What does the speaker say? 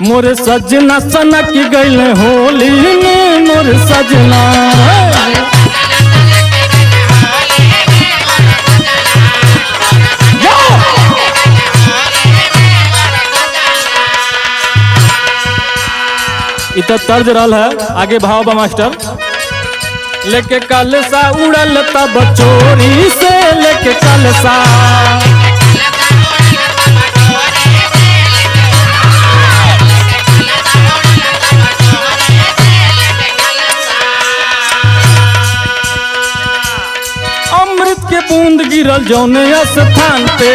मोर सजना सनक गइल होली में मोर सजना। इत तर्ज रहल है, आगे भाव बा मास्टर। लेके कलसा उड़ल तब चोरी से, लेके कलसा अमृत के बूंद गिरल जौने स्थान पे।